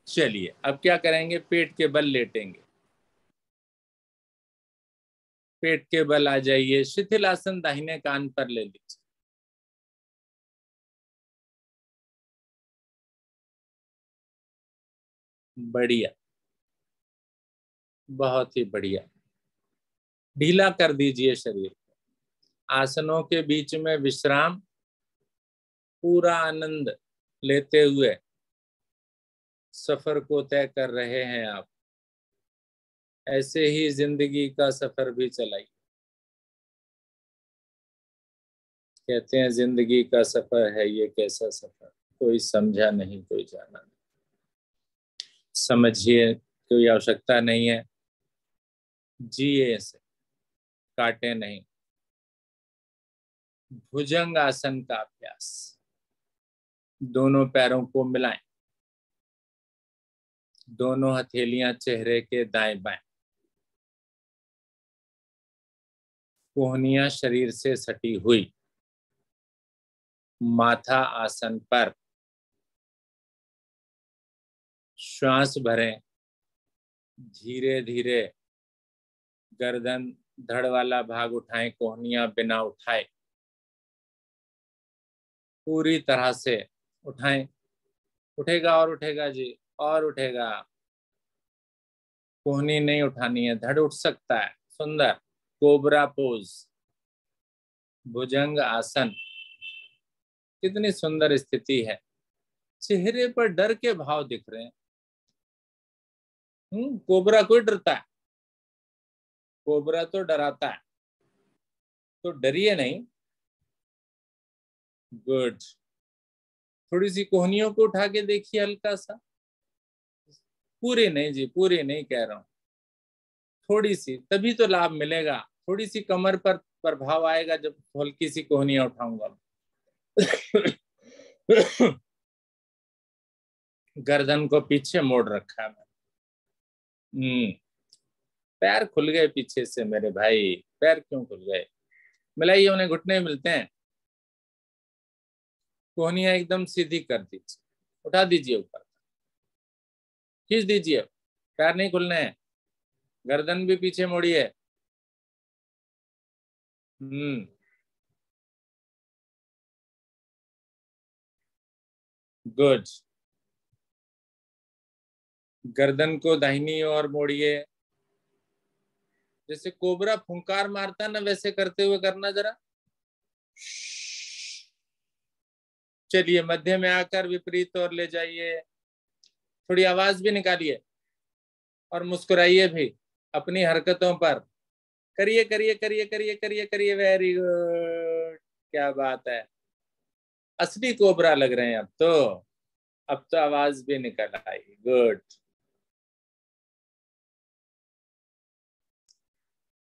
चलिए अब क्या करेंगे, पेट के बल लेटेंगे। पेट के बल आ जाइए। शिथिल आसन दाहिने कान पर ले लीजिए। बढ़िया, बहुत ही बढ़िया। ढीला कर दीजिए शरीर को। आसनों के बीच में विश्राम, पूरा आनंद लेते हुए सफर को तय कर रहे हैं आप। ऐसे ही जिंदगी का सफर भी चलाइए। कहते हैं जिंदगी का सफर है ये कैसा सफर, कोई समझा नहीं कोई जाना नहीं। समझिए, कोई आवश्यकता नहीं है, जिए से, काटे नहीं। भुजंग आसन का अभ्यास। दोनों पैरों को मिलाएं, दोनों हथेलियां चेहरे के दाएं बाएं, कोहनियां शरीर से सटी हुई। माथा आसन पर। श्वास भरें धीरे धीरे। गर्दन धड़ वाला भाग उठाएं, कोहनियां बिना उठाए पूरी तरह से उठाएं। उठेगा और उठेगा जी, और उठेगा। कोहनी नहीं उठानी है, धड़ उठ सकता है। सुंदर। कोबरा पोज, भुजंग आसन। कितनी सुंदर स्थिति है। चेहरे पर डर के भाव दिख रहे हैं। कोबरा कोई डरता है? कोबरा तो डराता है, तो डरिए नहीं। गुड। थोड़ी सी कोहनियों को उठा के देखिए हल्का सा। पूरी नहीं जी, पूरी नहीं कह रहा हूं, थोड़ी सी, तभी तो लाभ मिलेगा। थोड़ी सी कमर पर प्रभाव आएगा जब हल्की सी कोहनियां उठाऊंगा। गर्दन को पीछे मोड़ रखा है मैं। पैर खुल गए पीछे से मेरे भाई। पैर क्यों खुल गए? मिलाइए, उन्हें घुटने मिलते हैं। कोहनियां एकदम सीधी कर दीजिए, उठा दीजिए ऊपर, खींच दीजिए। पैर नहीं खुलने हैं, गर्दन भी पीछे मोड़िए। गुड। गर्दन को दाहिनी ओर मोड़िए। जैसे कोबरा फुंकार मारता ना, वैसे करते हुए करना जरा। चलिए मध्य में आकर विपरीत ओर ले जाइए। थोड़ी आवाज भी निकालिए और मुस्कुराइए भी। अपनी हरकतों पर। करिए करिए करिए करिए करिए करिए, वेरी गुड, क्या बात है, असली कोबरा लग रहे हैं अब तो आवाज भी निकल आई, गुड।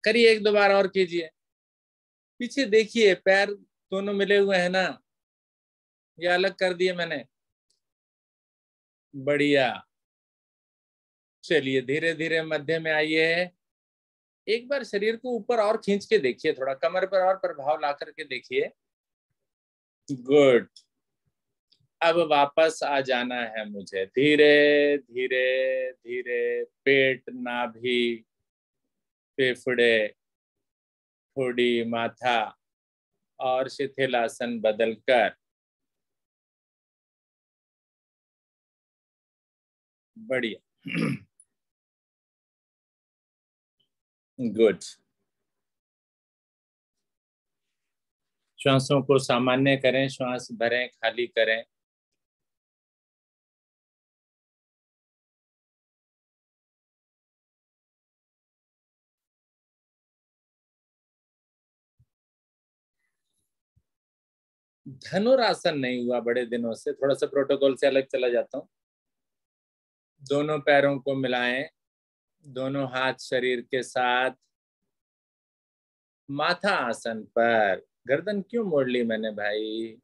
करिए, एक दो बार और कीजिए, पीछे देखिए, पैर दोनों मिले हुए हैं ना, ये अलग कर दिए मैंने, बढ़िया। चलिए धीरे धीरे मध्य में आइए, एक बार शरीर को ऊपर और खींच के देखिए, थोड़ा कमर पर और प्रभाव ला करके देखिए, गुड। अब वापस आ जाना है मुझे, धीरे धीरे धीरे, पेट, नाभि, फेफड़े, ठोड़ी, माथा, और शिथिलासन बदलकर, बढ़िया, गुड। श्वासों को सामान्य करें, श्वास भरें, खाली करें। धनुरासन नहीं हुआ बड़े दिनों से, थोड़ा सा प्रोटोकॉल से अलग चला जाता हूं। दोनों पैरों को मिलाएं, दोनों हाथ शरीर के साथ, माथा आसन पर। गर्दन क्यों मोड़ ली मैंने भाई,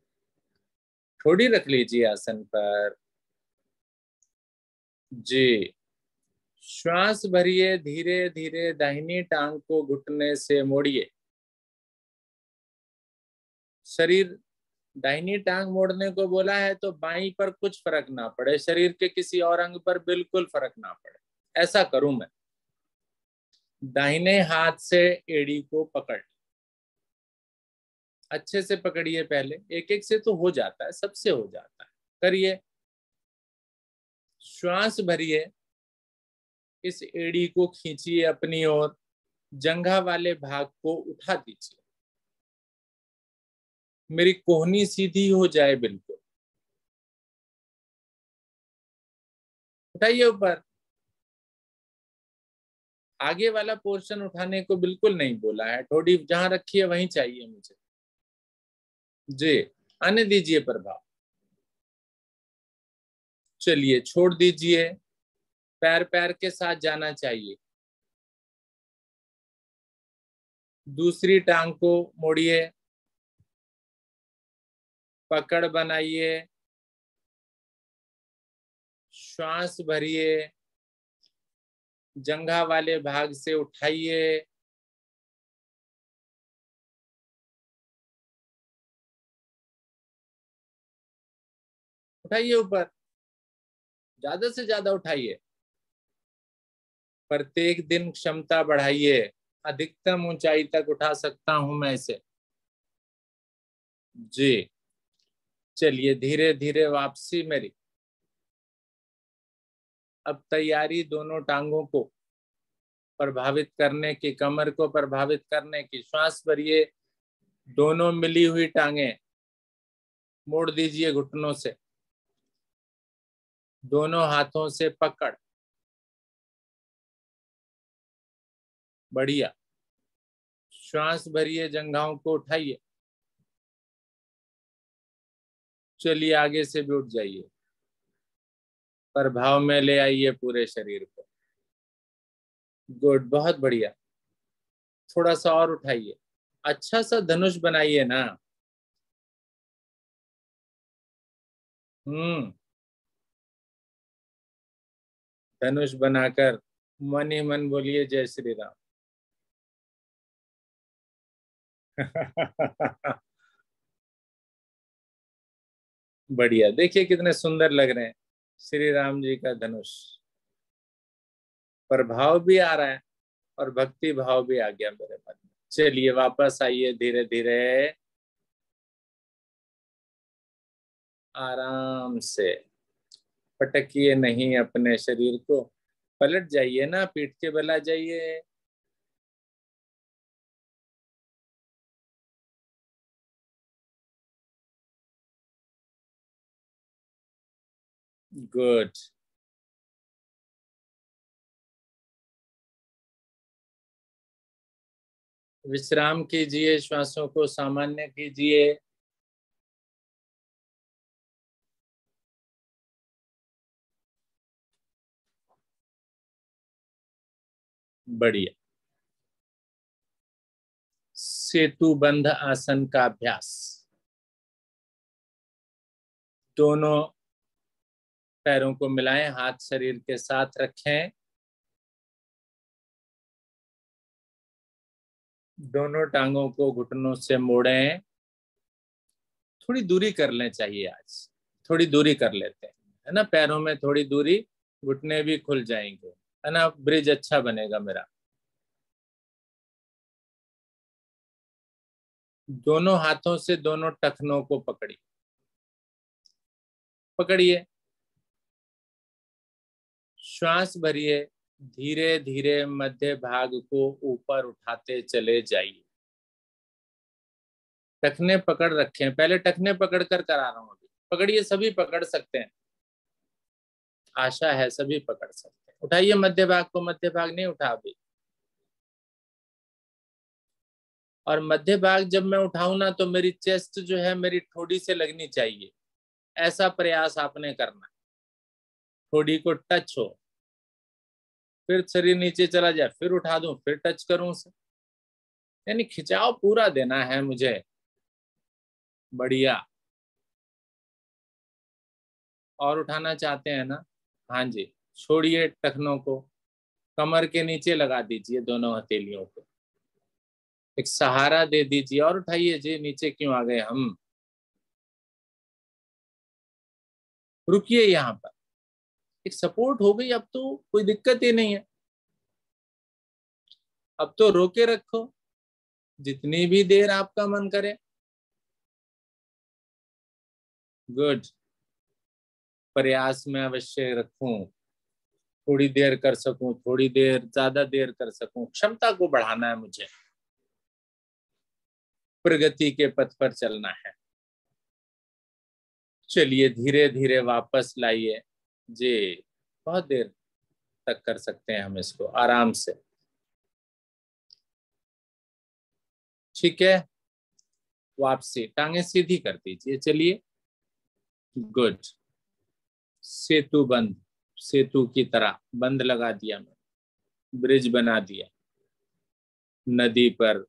थोड़ी रख लीजिए आसन पर, जी। श्वास भरिए, धीरे धीरे दाहिनी टांग को घुटने से मोड़िए। शरीर, दाहिनी टांग मोड़ने को बोला है तो बाईं पर कुछ फर्क ना पड़े, शरीर के किसी और अंग पर बिल्कुल फर्क ना पड़े, ऐसा करूं मैं। दाहिने हाथ से एड़ी को पकड़, अच्छे से पकड़िए, पहले एक एक से तो हो जाता है, सबसे हो जाता है, करिए। श्वास भरिए, इस एड़ी को खींचिए अपनी ओर, जंघा वाले भाग को उठा दीजिए, मेरी कोहनी सीधी हो जाए बिल्कुल, उठाइए ऊपर। आगे वाला पोर्शन उठाने को बिल्कुल नहीं बोला है, ठोड़ी जहां रखी है वहीं चाहिए मुझे, जी। आने दीजिए प्रभाव, चलिए छोड़ दीजिए, पैर पैर के साथ जाना चाहिए। दूसरी टांग को मोड़िए, पकड़ बनाइए, श्वास भरिए, जंघा वाले भाग से उठाइए, उठाइए ऊपर, ज्यादा से ज्यादा उठाइए, प्रत्येक दिन क्षमता बढ़ाइए, अधिकतम ऊंचाई तक उठा सकता हूं मैं इसे, जी। चलिए धीरे धीरे वापसी मेरी, अब तैयारी दोनों टांगों को प्रभावित करने की, कमर को प्रभावित करने की। श्वास भरिए, दोनों मिली हुई टांगे मोड़ दीजिए घुटनों से, दोनों हाथों से पकड़, बढ़िया। श्वास भरिए, जंघाओं को उठाइए, चलिए आगे से भी उठ जाइए, प्रभाव में ले आइए पूरे शरीर को, गुड, बहुत बढ़िया। थोड़ा सा और उठाइए, अच्छा सा धनुष बनाइए ना, धनुष बनाकर मन ही मन बोलिए जय श्री राम। बढ़िया, देखिए कितने सुंदर लग रहे हैं श्री राम जी का धनुष, प्रभाव भी आ रहा है और भक्ति भाव भी आ गया मेरे मन में। चलिए वापस आइए धीरे धीरे, आराम से, पटकिए नहीं अपने शरीर को, पलट जाइए ना, पीठ के बल आ जाइए, गुड। विश्राम कीजिए, श्वासों को सामान्य कीजिए। बढ़िया। सेतु बंध आसन का अभ्यास। दोनों पैरों को मिलाएं, हाथ शरीर के साथ रखें, दोनों टांगों को घुटनों से मोड़ें। थोड़ी दूरी कर लें चाहिए, आज थोड़ी दूरी कर लेते हैं, है ना। पैरों में थोड़ी दूरी, घुटने भी खुल जाएंगे, है ना। ब्रिज अच्छा बनेगा मेरा। दोनों हाथों से दोनों टखनों को पकड़िए, पकड़िए। श्वास भरिए, धीरे धीरे मध्य भाग को ऊपर उठाते चले जाइए। टखने पकड़ रखें, पहले टखने पकड़ कर करा रहा हूं, अभी पकड़िए। सभी पकड़ सकते हैं, आशा है सभी पकड़ सकते हैं। उठाइए मध्य भाग को, मध्य भाग नहीं उठा अभी। और मध्य भाग जब मैं उठाऊं ना, तो मेरी चेस्ट जो है मेरी ठोड़ी से लगनी चाहिए, ऐसा प्रयास आपने करना। ठोड़ी को टच हो, फिर शरीर नीचे चला जाए, फिर उठा दूं, फिर टच करूं उसे, यानी खिंचाव पूरा देना है मुझे। बढ़िया। और उठाना चाहते हैं ना, हाँ जी, छोड़िए टखनों को, कमर के नीचे लगा दीजिए दोनों हथेलियों को, एक सहारा दे दीजिए और उठाइए जी। नीचे क्यों आ गए हम, रुकिए यहाँ पर, एक सपोर्ट हो गई, अब तो कोई दिक्कत ही नहीं है। अब तो रोके रखो जितनी भी देर आपका मन करे। गुड। प्रयास में अवश्य रखूं, थोड़ी देर कर सकूं, थोड़ी देर ज्यादा देर कर सकूं, क्षमता को बढ़ाना है मुझे, प्रगति के पथ पर चलना है। चलिए धीरे धीरे वापस लाइए जी। बहुत देर तक कर सकते हैं हम इसको आराम से, ठीक है। वापसी, टांगे सीधी कर दीजिए, चलिए। गुड। सेतु बंद, सेतु की तरह बंद लगा दिया मैं, ब्रिज बना दिया। नदी पर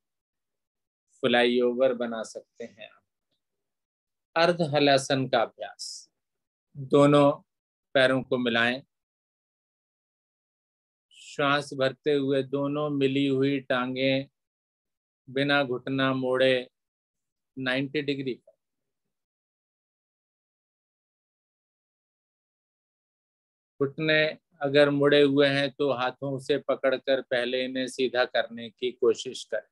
फ्लाईओवर बना सकते हैं आप। अर्ध हलासन का अभ्यास। दोनों पैरों को मिलाएं, श्वास भरते हुए दोनों मिली हुई टांगे बिना घुटना मोड़े 90 डिग्री पर। घुटने अगर मुड़े हुए हैं तो हाथों से पकड़कर पहले इन्हें सीधा करने की कोशिश करें।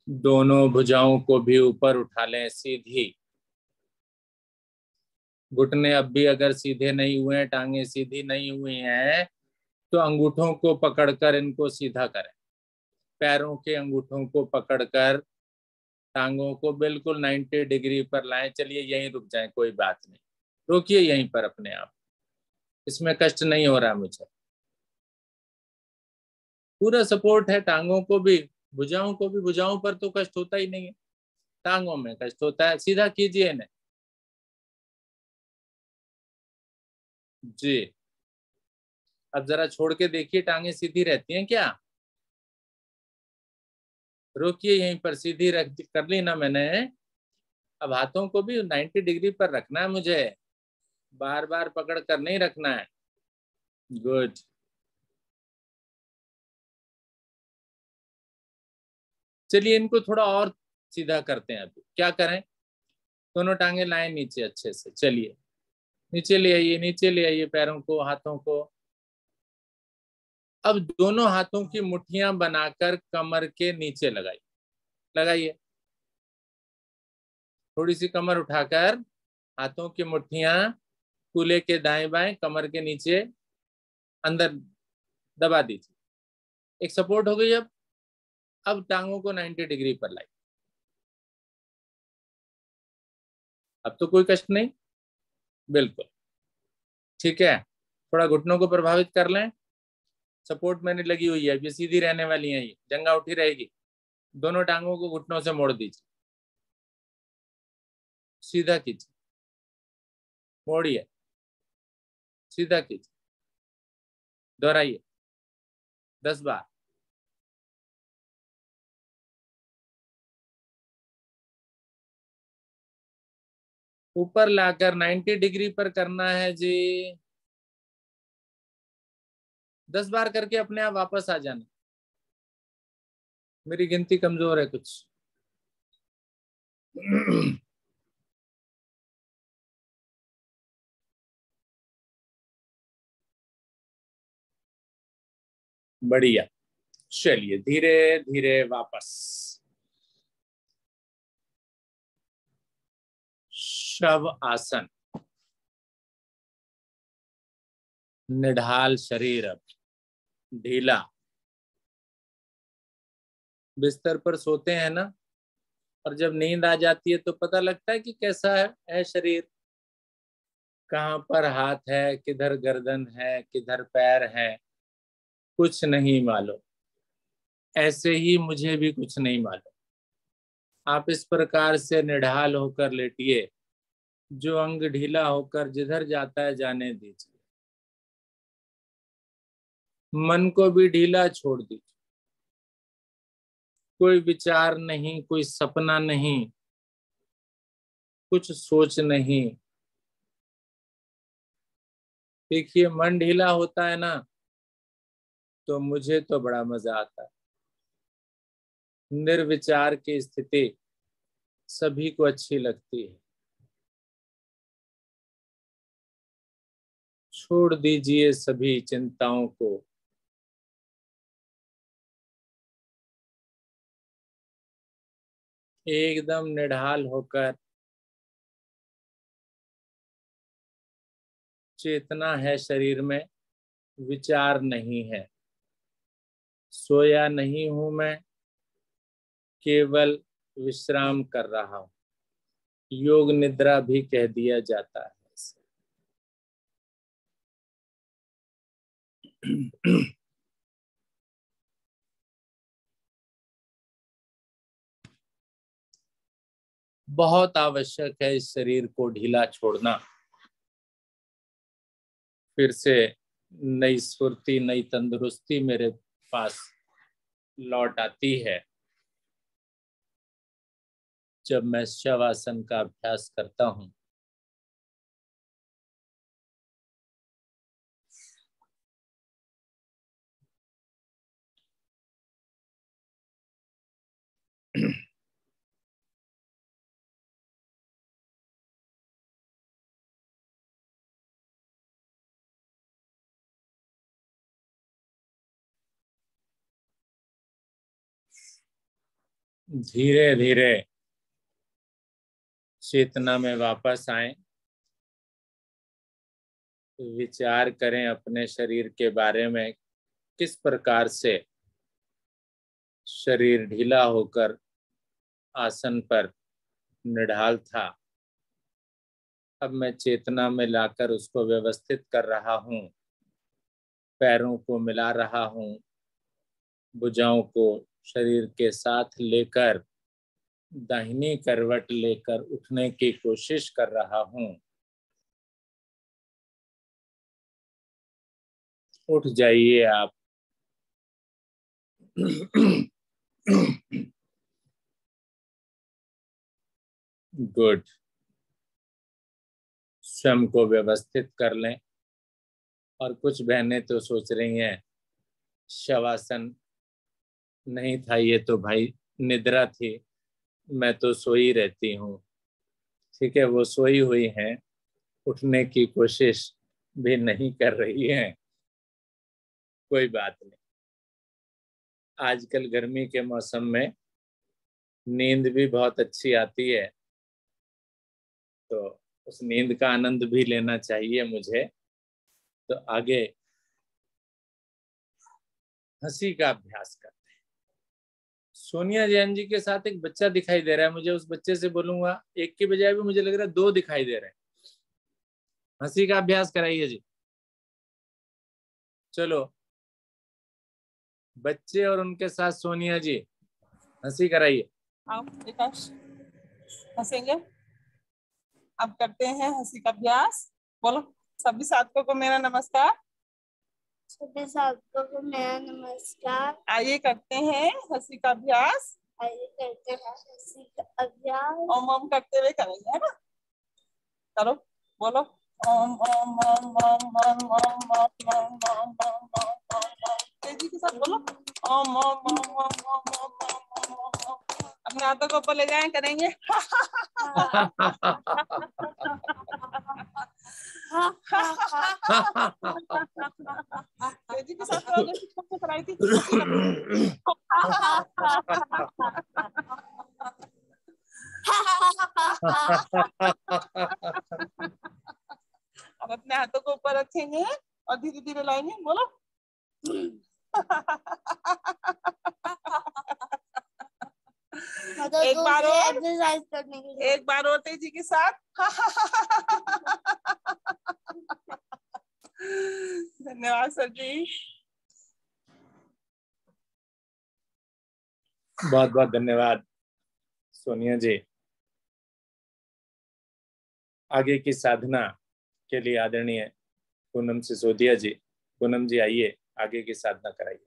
दोनों भुजाओं को भी ऊपर उठा लें सीधी। घुटने अब भी अगर सीधे नहीं हुए हैं, टांगे सीधी नहीं हुई हैं, तो अंगूठों को पकड़कर इनको सीधा करें। पैरों के अंगूठों को पकड़कर टांगों को बिल्कुल 90 डिग्री पर लाएं। चलिए यहीं रुक जाएं, कोई बात नहीं, रोकिए यहीं पर अपने आप, इसमें कष्ट नहीं हो रहा मुझे। पूरा सपोर्ट है, टांगों को भी भुजाओं को भी। भुजाओं पर तो कष्ट होता ही नहीं है, टांगों में कष्ट होता है। सीधा कीजिए इन्हें जी। अब जरा छोड़ के देखिए, टांगे सीधी रहती हैं क्या? रोकिए यहीं पर, सीधी रख कर ली ना मैंने। अब हाथों को भी 90 डिग्री पर रखना है मुझे, बार बार पकड़ कर नहीं रखना है। गुड। चलिए इनको थोड़ा और सीधा करते हैं। अभी क्या करें, दोनों टांगे लाएं नीचे अच्छे से। चलिए नीचे ले आइए, नीचे ले आइए पैरों को, हाथों को। अब दोनों हाथों की मुट्ठियां बनाकर कमर के नीचे लगाइए, लगाइए। थोड़ी सी कमर उठाकर हाथों की मुट्ठियां कूल्हे के दाएं बाएं कमर के नीचे अंदर दबा दीजिए। एक सपोर्ट हो गई। अब टांगों को 90 डिग्री पर लाइए। अब तो कोई कष्ट नहीं, बिल्कुल ठीक है। थोड़ा घुटनों को प्रभावित कर लें, सपोर्ट मैंने लगी हुई है, अब ये सीधी रहने वाली है, ये जंगा उठी रहेगी। दोनों टांगों को घुटनों से मोड़ दीजिए, सीधा कीजिए, मोड़िए, सीधा कीजिए, दोहराइए 10 बार। ऊपर लाकर 90 डिग्री पर करना है जी। 10 बार करके अपने आप वापस आ जाना। मेरी गिनती कमजोर है कुछ। बढ़िया, चलिए धीरे धीरे वापस। शव आसन, निढाल शरीर, अब ढीला। बिस्तर पर सोते हैं ना, और जब नींद आ जाती है तो पता लगता है कि कैसा है शरीर, कहाँ पर हाथ है, किधर गर्दन है, किधर पैर है, कुछ नहीं मालूम। ऐसे ही मुझे भी कुछ नहीं मालूम। आप इस प्रकार से निढाल होकर लेटिए, जो अंग ढीला होकर जिधर जाता है जाने दीजिए। मन को भी ढीला छोड़ दीजिए, कोई विचार नहीं, कोई सपना नहीं, कुछ सोच नहीं। देखिए मन ढीला होता है ना, तो मुझे तो बड़ा मजा आता है। निर्विचार की स्थिति सभी को अच्छी लगती है। छोड़ दीजिए सभी चिंताओं को, एकदम निढाल होकर चेतना है शरीर में, विचार नहीं है। सोया नहीं हूं मैं, केवल विश्राम कर रहा हूं। योग निद्रा भी कह दिया जाता है इसे। बहुत आवश्यक है इस शरीर को ढीला छोड़ना। फिर से नई स्फूर्ति, नई तंदुरुस्ती मेरे पास लौट आती है जब मैं शवासन का अभ्यास करता हूं। धीरे धीरे चेतना में वापस आए, विचार करें अपने शरीर के बारे में, किस प्रकार से शरीर ढीला होकर आसन पर निढाल था। अब मैं चेतना में लाकर उसको व्यवस्थित कर रहा हूं, पैरों को मिला रहा हूं, भुजाओं को शरीर के साथ लेकर दाहिनी करवट लेकर उठने की कोशिश कर रहा हूं। उठ जाइए आप। गुड। स्वयं को व्यवस्थित कर लें। और कुछ बहनें तो सोच रही हैं शवासन नहीं था ये तो भाई निद्रा थी, मैं तो सोई रहती हूँ। ठीक है, वो सोई हुई हैं, उठने की कोशिश भी नहीं कर रही हैं, कोई बात नहीं। आजकल गर्मी के मौसम में नींद भी बहुत अच्छी आती है, तो उस नींद का आनंद भी लेना चाहिए मुझे। तो आगे हंसी का अभ्यास करते हैं। सोनिया जैन जी के साथ एक बच्चा दिखाई दे रहा है मुझे, उस बच्चे से बोलूंगा, एक की बजाय भी मुझे लग रहा है 2 दिखाई दे रहे हैं। हंसी का अभ्यास कराइए जी। चलो बच्चे और उनके साथ सोनिया जी हंसी कराइए। आओ विकास, हंसेंगे। अब करते हैं हंसी का अभ्यास। बोलो, सभी साथियों को मेरा नमस्कार। सभी साथियों को मेरा नमस्कार। आइए करते हैं हंसी का अभ्यास। आइए करते हैं हंसी का अभ्यास। ओम ओम करते हुए करेंगे, है ना? करो, बोलो ओम ओम ओम ओम ओम ओम ओम ओम ओम ओम ओम। तेजी के साथ बोलो ओम ओम ओम ओम ओम ओम ओम ओम। अपने हाथों को ऊपर ले जाएं, करेंगे। तेजी के साथ करो, जैसे सबसे कराई थी। अब अपने हाथों को ऊपर रखेंगे और धीरे धीरे लाएंगे। बोलो एक बार और, एक्सरसाइज करने के लिए। एक बार और तेजी के साथ। धन्यवाद सर जी। बहुत बहुत धन्यवाद सोनिया जी। आगे की साधना के लिए आदरणीय पूनम सिसोदिया जी, पूनम जी आइए आगे की साधना कराइए।